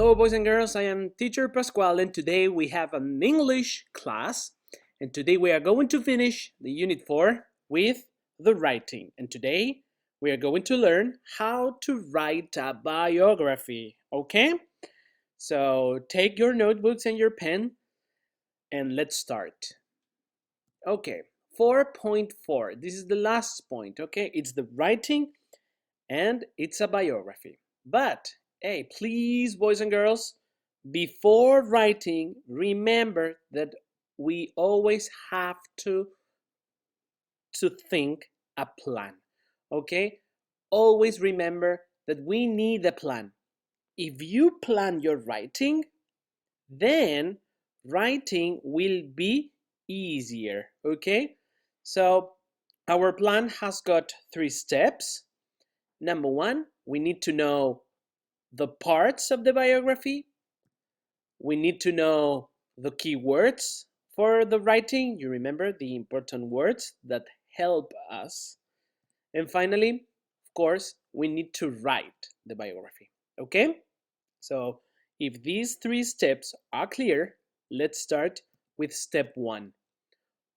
Hello, boys and girls. I am teacher Pascual, and today we have an English class. And today we are going to finish the unit 4 with the writing. And today we are going to learn how to write a biography. Okay? So take your notebooks and your pen, and let's start. Okay, 4.4. This is the last point. Okay, it's the writing and it's a biography. But hey, please, boys and girls, before writing, remember that we always have to think a plan. Okay? Always remember that we need a plan. If you plan your writing, then writing will be easier. Okay? So our plan has got 3 steps. Number 1, we need to know the parts of the biography. We need to know the key words for the writing. You remember the important words that help us. And finally, of course, we need to write the biography. Okay? So if these 3 steps are clear, let's start with step 1.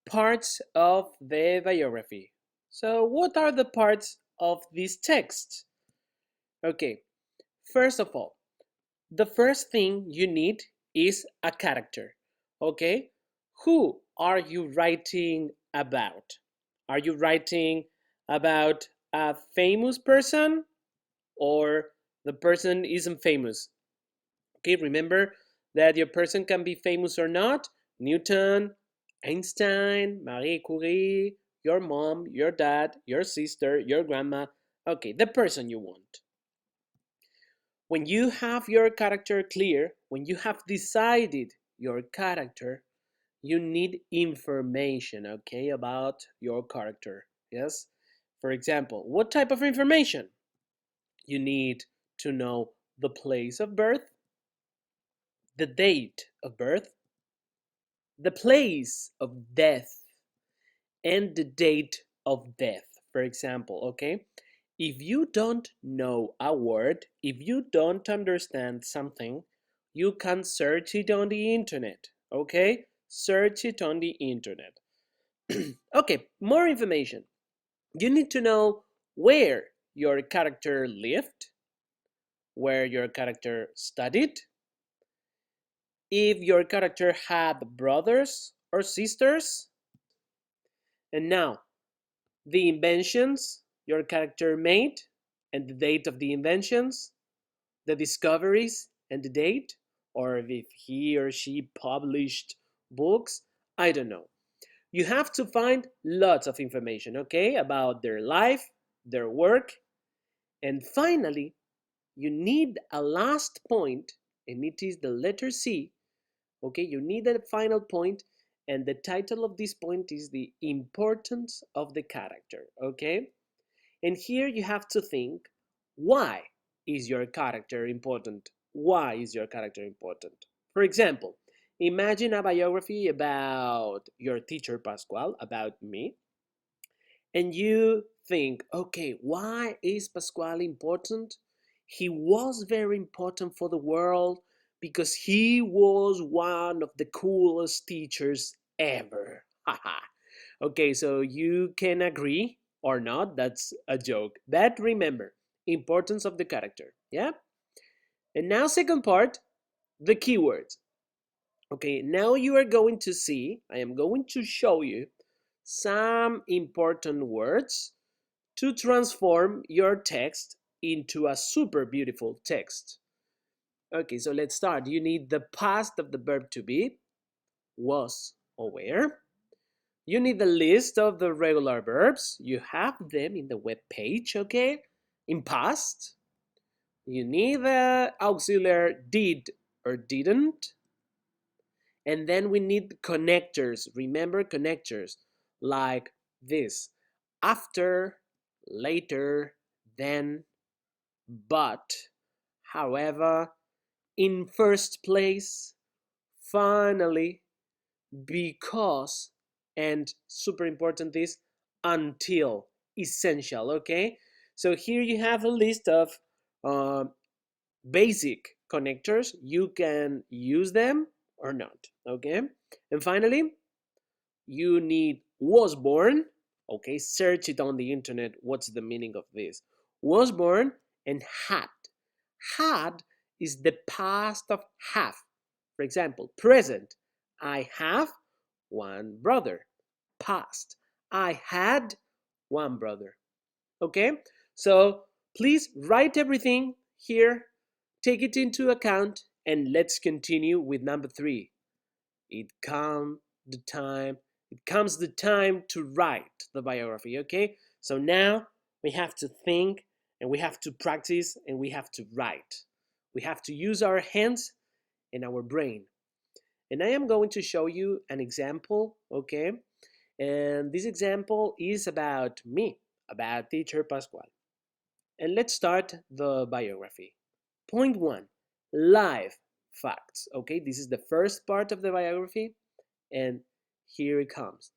Parts of the biography. So what are the parts of this text? Okay, first of all, the first thing you need is a character. Okay, who are you writing about? Are you writing about a famous person or the person isn't famous? Okay, remember that your person can be famous or not. Newton, Einstein, Marie Curie, your mom, your dad, your sister, your grandma. Okay, the person you want. When you have your character clear, when you have decided your character, you need information, okay, about your character. Yes? For example, what type of information? You need to know the place of birth, the date of birth, the place of death, and the date of death. For example, okay? If you don't know a word, if you don't understand something, you can search it on the internet, okay? Search it on the internet. Okay, more information. You need to know where your character lived, where your character studied, if your character had brothers or sisters. And now, the inventions your character made and the date of the inventions, the discoveries and the date, or if he or she published books, I don't know. You have to find lots of information, okay, about their life, their work, and finally, you need a last point, and it is the letter C, okay? You need a final point, and the title of this point is the importance of the character, okay? And here you have to think, why is your character important? Why is your character important? For example, imagine a biography about your teacher Pascual, about me, and you think, okay, why is Pascual important? He was very important for the world because he was one of the coolest teachers ever. Okay, so you can agree or not, that's a joke. But remember, importance of the character, yeah? And now second part, the keywords. Okay, now you are going to see, I am going to show you some important words to transform your text into a super beautiful text. Okay, so let's start. You need the past of the verb to be, was or were. You need the list of the regular verbs. You have them in the web page, okay? In past. You need the auxiliary did or didn't. And then we need connectors. Remember connectors like this. After, later, then, but, however, in first place, finally, because, and super important is until, essential, okay? So here you have a list of basic connectors, you can use them or not, okay? And finally, you need was born, okay? Search it on the internet. What's the meaning of this? Was born and had. Had is the past of have. For example, present, I have one brother. Past, I had one brother. Okay, so please write everything here, take it into account, and let's continue with number 3. It comes the time. It comes the time to write the biography. Okay, so now we have to think, and we have to practice, and we have to write. We have to use our hands and our brain. And I am going to show you an example. Okay, and this example is about me, about teacher Pascual. And let's start the biography. Point 1, life facts. Okay, this is the first part of the biography, and here it comes.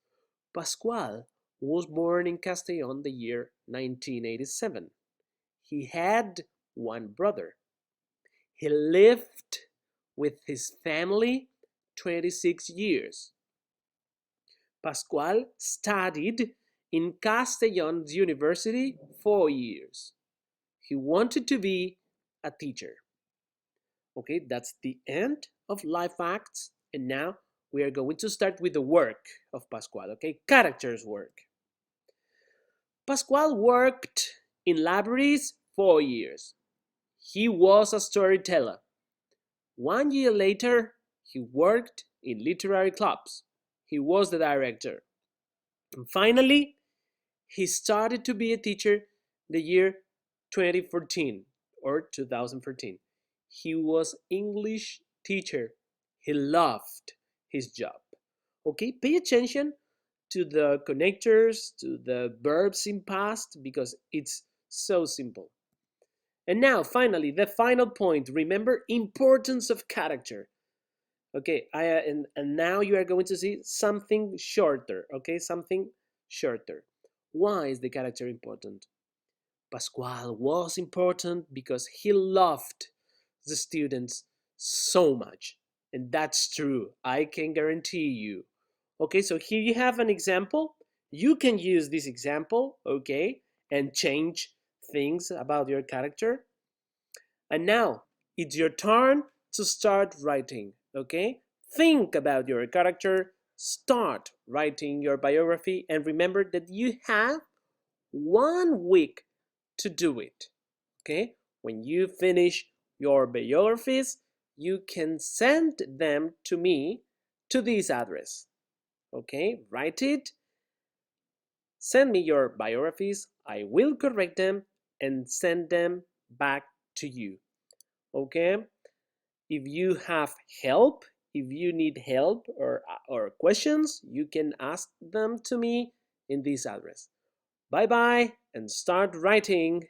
Pascual was born in Castellón the year 1987. He had one brother. He lived with his family 26 years. Pascual studied in Castellón University 4 years. He wanted to be a teacher. Okay, that's the end of life facts. And now we are going to start with the work of Pascual. Okay, characters work. Pascual worked in libraries 4 years. He was a storyteller. 1 year later, he worked in literary clubs. He was the director. And finally, he started to be a teacher the year 2014 or 2014. He was English teacher. He loved his job. Okay, pay attention to the connectors, to the verbs in past, because it's so simple. And now, finally, the final point. Remember, importance of character. Okay, and now you are going to see something shorter. Okay, something shorter. Why is the character important? Pascual was important because he loved the students so much. And that's true. I can guarantee you. Okay, so here you have an example. You can use this example, okay, and change things about your character. And now it's your turn to start writing, okay? Think about your character, start writing your biography, and remember that you have 1 week to do it, okay? When you finish your biographies, you can send them to me to this address, okay? Write it, send me your biographies, I will correct them and send them back to you, okay? If you have help, if you need help or questions, you can ask them to me in this address. Bye bye and start writing.